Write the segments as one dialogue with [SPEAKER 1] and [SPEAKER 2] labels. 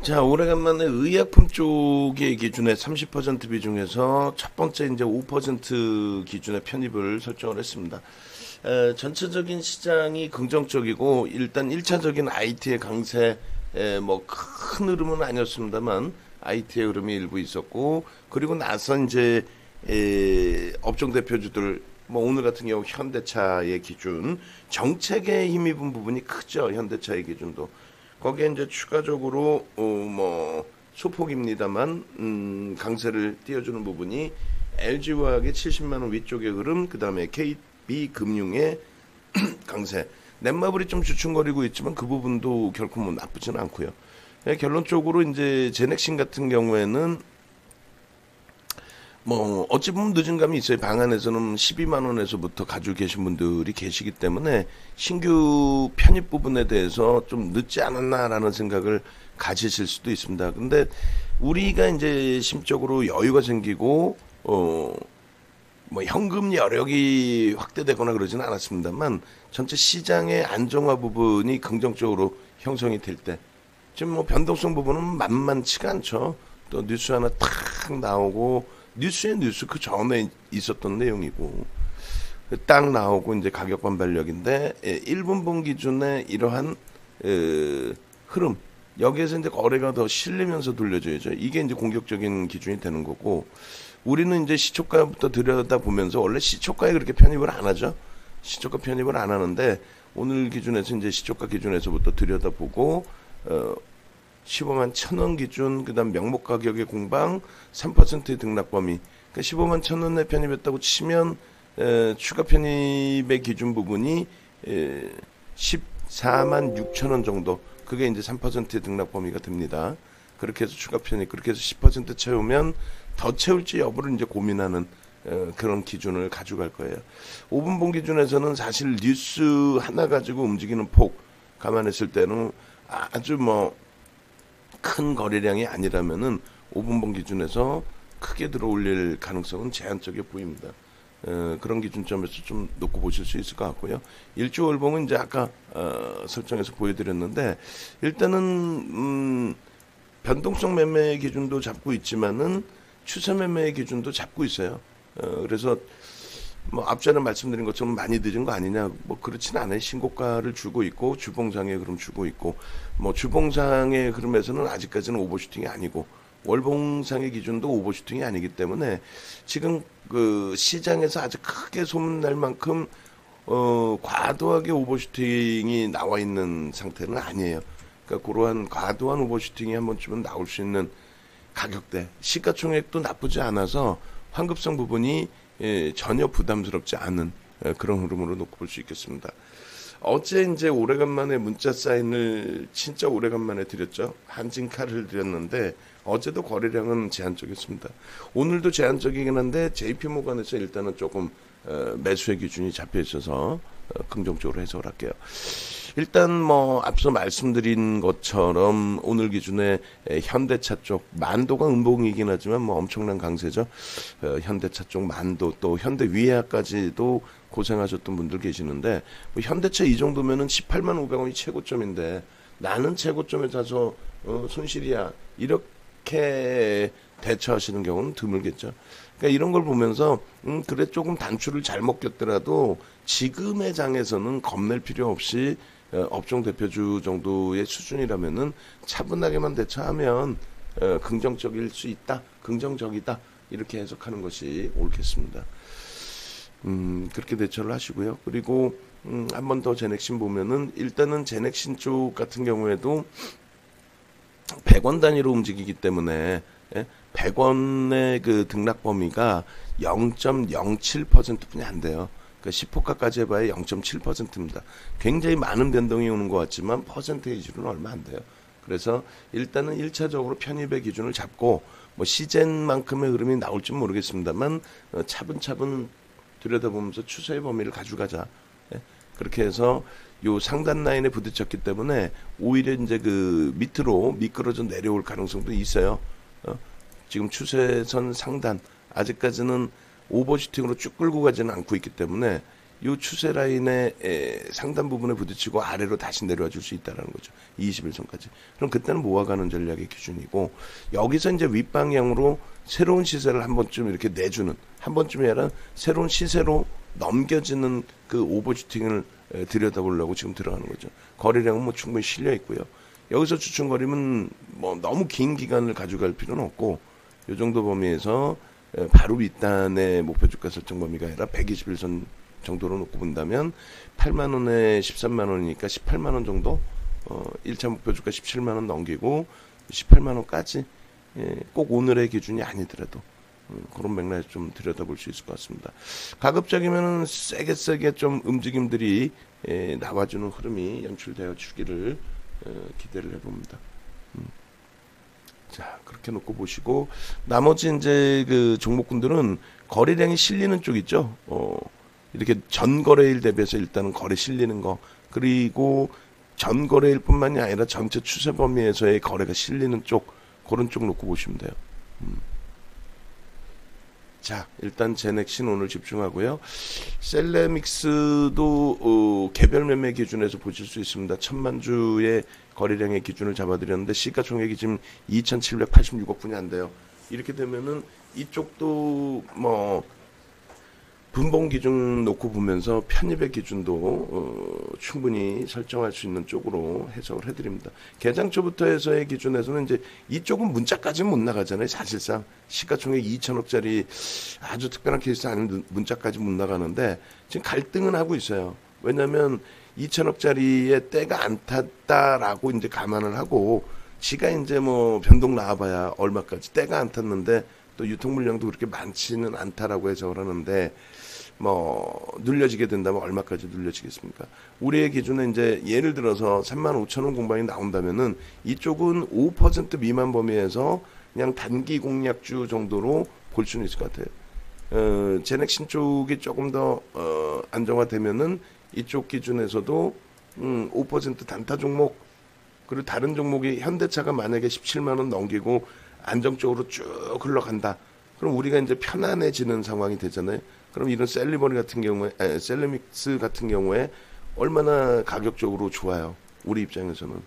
[SPEAKER 1] 자, 오래간만에 의약품 쪽의 기준의 30% 비중에서 첫 번째 이제 5% 기준의 편입을 설정을 했습니다. 전체적인 시장이 긍정적이고 일단 1차적인 IT의 강세 뭐 큰 흐름은 아니었습니다만 IT의 흐름이 일부 있었고 그리고 나서 이제 업종 대표주들 뭐 오늘 같은 경우 현대차의 기준 정책에 힘입은 부분이 크죠. 현대차의 기준도 거기에 이제 추가적으로 뭐 소폭입니다만 강세를 띄워주는 부분이 LG화학의 70만 원 위쪽의 흐름, 그 다음에 KB금융의 강세. 넷마블이 좀 주춤거리고 있지만 그 부분도 결코 뭐 나쁘지는 않고요. 결론적으로 이제 제넥신 같은 경우에는 뭐 어찌 보면 늦은 감이 있어요. 방안에서는 12만 원에서부터 가지고 계신 분들이 계시기 때문에 신규 편입 부분에 대해서 좀 늦지 않았나라는 생각을 가지실 수도 있습니다. 근데 우리가 이제 심적으로 여유가 생기고 뭐 현금 여력이 확대되거나 그러지는 않았습니다만 전체 시장의 안정화 부분이 긍정적으로 형성이 될 때 지금 뭐 변동성 부분은 만만치가 않죠. 또 뉴스 하나 탁 나오고 뉴스에 뉴스 그 전에 있었던 내용이고 딱 나오고 이제 가격 반발력인데 1분봉 기준의 이러한 흐름 여기에서 이제 거래가 더 실리면서 돌려줘야죠. 이게 이제 공격적인 기준이 되는 거고 우리는 이제 시초가부터 들여다보면서 원래 시초가에 그렇게 편입을 안 하죠. 시초가 편입을 안 하는데 오늘 기준에서 이제 시초가 기준에서부터 들여다보고 15만 1,000원 기준, 그 다음 명목 가격의 공방 3%의 등락 범위. 그러니까 15만 1,000원에 편입했다고 치면 추가 편입의 기준 부분이 14만 6,000원 정도. 그게 이제 3%의 등락 범위가 됩니다. 그렇게 해서 추가 편입, 그렇게 해서 10% 채우면 더 채울지 여부를 이제 고민하는 그런 기준을 가져갈 거예요. 5분봉 기준에서는 사실 뉴스 하나 가지고 움직이는 폭 감안했을 때는 아주 뭐 큰 거래량이 아니라면은 5분봉 기준에서 크게 들어올릴 가능성은 제한적이어 보입니다. 그런 기준점에서 좀 놓고 보실 수 있을 것 같고요. 일주월봉은 이제 아까 설정해서 보여드렸는데 일단은 변동성 매매 기준도 잡고 있지만은 추세 매매 기준도 잡고 있어요. 그래서 뭐 앞전에 말씀드린 것처럼 많이 늦은 거 아니냐 뭐 그렇지는 않아요. 신고가를 주고 있고 주봉상의 흐름 주고 있고 뭐 주봉상의 흐름에서는 아직까지는 오버슈팅이 아니고 월봉상의 기준도 오버슈팅이 아니기 때문에 지금 그 시장에서 아주 크게 소문날 만큼 과도하게 오버슈팅이 나와 있는 상태는 아니에요. 그러니까 그러한 과도한 오버슈팅이 한 번쯤은 나올 수 있는 가격대 시가총액도 나쁘지 않아서 환급성 부분이 전혀 부담스럽지 않은 그런 흐름으로 놓고 볼 수 있겠습니다. 어제 이제 오래간만에 문자 사인을 진짜 오래간만에 드렸죠. 한진카를 드렸는데 어제도 거래량은 제한적이었습니다. 오늘도 제한적이긴 한데 JP모간에서 일단은 조금 매수의 기준이 잡혀 있어서 긍정적으로 해석을 할게요. 일단 뭐 앞서 말씀드린 것처럼 오늘 기준에 현대차 쪽 만도가 음봉이긴 하지만 뭐 엄청난 강세죠. 현대차 쪽 만도 또 현대위아까지도 고생하셨던 분들 계시는데 뭐 현대차 이 정도면은 18만 500원이 최고점인데 나는 최고점에 사서 손실이야 이렇게 대처하시는 경우는 드물겠죠. 그러니까 이런 걸 보면서 그래 조금 단추를 잘 먹겼더라도 지금의 장에서는 겁낼 필요 없이 업종 대표주 정도의 수준이라면은 차분하게만 대처하면 긍정적일 수 있다, 긍정적이다 이렇게 해석하는 것이 옳겠습니다. 그렇게 대처를 하시고요. 그리고 한 번 더 제넥신 보면은 일단은 제넥신 쪽 같은 경우에도 100원 단위로 움직이기 때문에 100원의 그 등락 범위가 0.07%뿐이 안 돼요. 그러니까 10호가까지 해봐야 0.7%입니다. 굉장히 많은 변동이 오는 것 같지만 퍼센테이지로는 얼마 안 돼요. 그래서 일단은 1차적으로 편입의 기준을 잡고 뭐 시젠만큼의 흐름이 나올지 모르겠습니다만 차분차분 들여다보면서 추세의 범위를 가져가자. 그렇게 해서 요 상단 라인에 부딪혔기 때문에 오히려 이제 그 밑으로 미끄러져 내려올 가능성도 있어요. 지금 추세선 상단 아직까지는 오버슈팅으로 쭉 끌고 가지는 않고 있기 때문에 이 추세 라인의 상단 부분에 부딪히고 아래로 다시 내려와 줄 수 있다는 거죠. 21선까지. 그럼 그때는 모아가는 전략의 기준이고, 여기서 이제 윗방향으로 새로운 시세를 한 번쯤 이렇게 내주는, 한 번쯤이 아니라 새로운 시세로 넘겨지는 그 오버슈팅을 들여다보려고 지금 들어가는 거죠. 거래량은 뭐 충분히 실려 있고요. 여기서 주춤거리면 뭐 너무 긴 기간을 가져갈 필요는 없고, 이 정도 범위에서 바로 윗단의 목표 주가 설정 범위가 아니라 121선 정도로 놓고 본다면 8만 원에 13만 원이니까 18만 원 정도, 1차 목표 주가 17만 원 넘기고 18만 원까지, 꼭 오늘의 기준이 아니더라도 그런 맥락에서 좀 들여다볼 수 있을 것 같습니다. 가급적이면 세게 좀 움직임들이 나와주는 흐름이 연출되어 주기를 기대를 해봅니다. 자, 그렇게 놓고 보시고, 나머지 이제 그 종목군들은 거래량이 실리는 쪽 있죠. 이렇게 전 거래일 대비해서 일단은 거래 실리는 거, 그리고 전 거래일뿐만이 아니라 전체 추세 범위에서의 거래가 실리는 쪽, 그런 쪽 놓고 보시면 돼요. 자, 일단 제넥신 오늘 집중하고요. 셀레믹스도 개별 매매 기준에서 보실 수 있습니다. 1000만 주의 거래량의 기준을 잡아드렸는데 시가총액이 지금 2,786억 분이 안 돼요. 이렇게 되면은 이쪽도 뭐 분봉 기준 놓고 보면서 편입의 기준도 충분히 설정할 수 있는 쪽으로 해석을 해드립니다. 개장초부터 해서의 기준에서는 이제 이쪽은 문자까지는 못 나가잖아요. 사실상 시가총액 2천억짜리 아주 특별한 케이스 아니면 문자까지 못 나가는데 지금 갈등은 하고 있어요. 왜냐하면 2천억짜리에 때가 안 탔다라고 이제 감안을 하고, 지가 이제 뭐 변동 나와봐야 얼마까지 때가 안 탔는데 또 유통 물량도 그렇게 많지는 않다라고 해석을 하는데, 뭐 눌려지게 된다면 얼마까지 눌려지겠습니까? 우리의 기준은 이제 예를 들어서 35,000원 공방이 나온다면은 이쪽은 5% 미만 범위에서 그냥 단기 공략주 정도로 볼 수는 있을 것 같아요. 제넥신 쪽이 조금 더 안정화되면은 이쪽 기준에서도 5% 단타 종목, 그리고 다른 종목이 현대차가 만약에 17만 원 넘기고 안정적으로 쭉 흘러간다. 그럼 우리가 이제 편안해지는 상황이 되잖아요. 그럼 이런 셀리버리 같은 경우에, 셀레믹스 같은 경우에 얼마나 가격적으로 좋아요. 우리 입장에서는.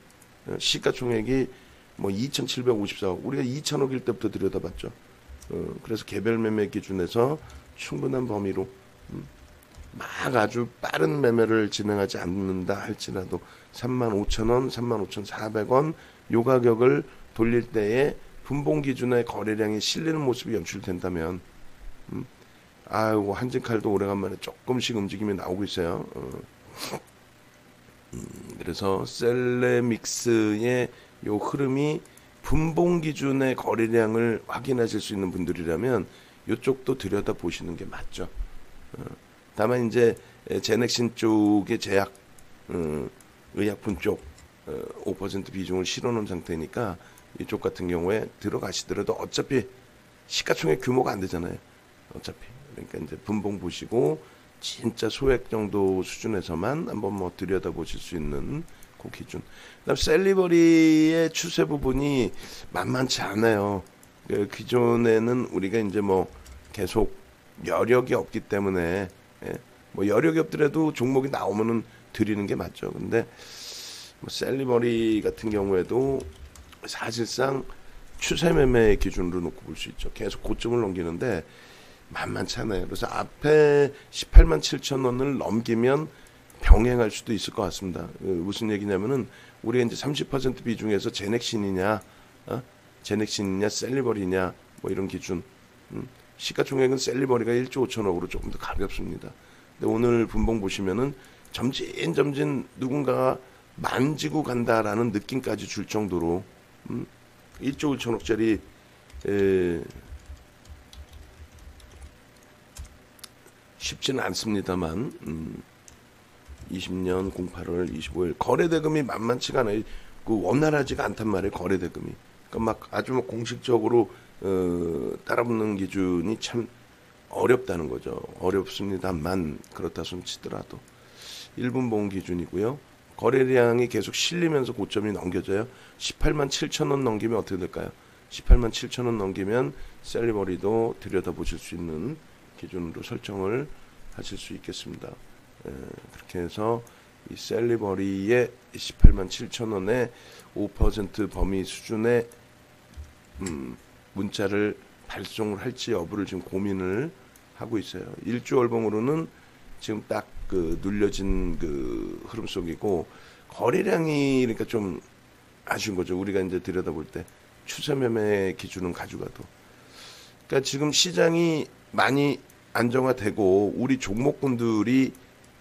[SPEAKER 1] 시가총액이 뭐 2,754억, 우리가 2,000억일 때부터 들여다봤죠. 그래서 개별 매매 기준에서 충분한 범위로 막 아주 빠른 매매를 진행하지 않는다 할지라도 35,000원, 35,400원 요 가격을 돌릴 때에 분봉 기준의 거래량이 실리는 모습이 연출된다면, 아이고 한진칼도 오래간만에 조금씩 움직임이 나오고 있어요. 그래서 셀레믹스의 요 흐름이 분봉 기준의 거래량을 확인하실 수 있는 분들이라면 이쪽도 들여다 보시는 게 맞죠. 다만 이제 제넥신 쪽의 제약, 의약품 쪽 5% 비중을 실어놓은 상태니까 이쪽 같은 경우에 들어가시더라도 어차피 시가총액 규모가 안 되잖아요. 어차피. 그러니까 이제 분봉 보시고 진짜 소액 정도 수준에서만 한번 뭐 들여다 보실 수 있는 그 기준. 그다음 셀리버리의 추세 부분이 만만치 않아요. 그 기존에는 우리가 이제 뭐 계속 여력이 없기 때문에, 뭐 여력이 없더라도 종목이 나오면은 드리는 게 맞죠. 근데 뭐 셀리버리 같은 경우에도 사실상 추세 매매 기준으로 놓고 볼 수 있죠. 계속 고점을 넘기는데 만만치 않아요. 그래서 앞에 18만 7천 원을 넘기면 병행할 수도 있을 것 같습니다. 무슨 얘기냐면은 우리가 이제 30% 비중에서 제넥신이냐, 제넥신이냐, 셀리버리냐, 뭐 이런 기준. 시가총액은 셀리버리가 1조 5천억으로 조금 더 가볍습니다. 근데 오늘 분봉 보시면은 점진 누군가가 만지고 간다라는 느낌까지 줄 정도로 1조 1천억짜리 쉽지는 않습니다만 20년 08월 25일 거래대금이 만만치가 않아요. 그 원활하지가 않단 말이에요. 거래대금이. 그러니까 막 아주 뭐 공식적으로 따라붙는 기준이 참 어렵다는 거죠. 어렵습니다만 그렇다 손 치더라도 1분 봉 기준이고요. 거래량이 계속 실리면서 고점이 넘겨져요. 18만 7천 원 넘기면 어떻게 될까요? 18만 7천 원 넘기면 셀리버리도 들여다보실 수 있는 기준으로 설정을 하실 수 있겠습니다. 그렇게 해서 이 셀리버리의 18만 7천 원의 5% 범위 수준의 문자를 발송을 할지 여부를 지금 고민을 하고 있어요. 일주월봉으로는 지금 딱 그 눌려진 그 흐름 속이고, 거래량이 그러니까 좀 아쉬운 거죠. 우리가 이제 들여다볼 때 추세 매매 기준은 가져가도. 그러니까 지금 시장이 많이 안정화되고 우리 종목군들이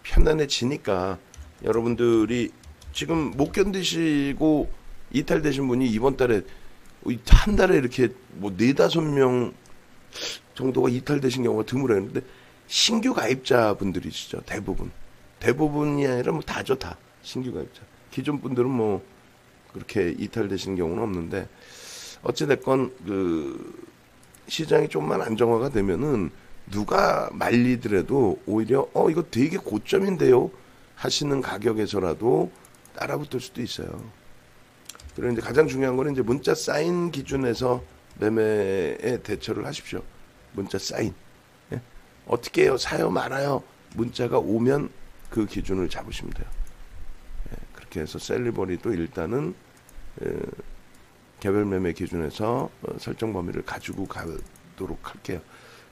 [SPEAKER 1] 편안해지니까 여러분들이 지금 못 견디시고 이탈되신 분이 이번 달에 한 달에 이렇게 뭐 4-5명 정도가 이탈되신 경우가 드물어요. 근데 신규 가입자분들이시죠. 대부분이 아니라 뭐 다죠. 다 신규 가입자. 기존 분들은 뭐 그렇게 이탈되시는 경우는 없는데, 어찌됐건 그 시장이 좀만 안정화가 되면은 누가 말리더라도 오히려 이거 되게 고점인데요 하시는 가격에서라도 따라붙을 수도 있어요. 그리고 이제 가장 중요한 거는 이제 문자 사인 기준에서 매매에 대처를 하십시오. 문자 사인. 예? 어떻게 해요? 사요? 말아요? 문자가 오면 그 기준을 잡으시면 돼요. 예, 그렇게 해서 셀리버리도 일단은 개별 매매 기준에서 설정 범위를 가지고 가도록 할게요.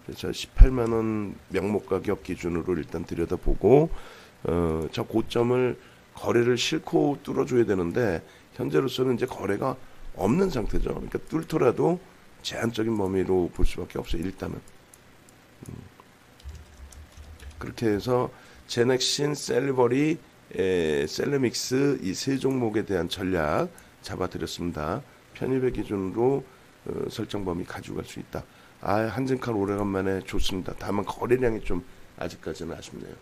[SPEAKER 1] 그래서 18만 원 명목 가격 기준으로 일단 들여다보고, 저 고점을 거래를 싫고 뚫어줘야 되는데 현재로서는 이제 거래가 없는 상태죠. 그러니까 뚫더라도 제한적인 범위로 볼 수밖에 없어요. 일단은. 그렇게 해서 제넥신, 셀리버리, 셀레믹스 이 세 종목에 대한 전략 잡아드렸습니다. 편입의 기준으로 설정 범위 가져갈 수 있다. 한진칼 오래간만에 좋습니다. 다만 거래량이 좀 아직까지는 아쉽네요.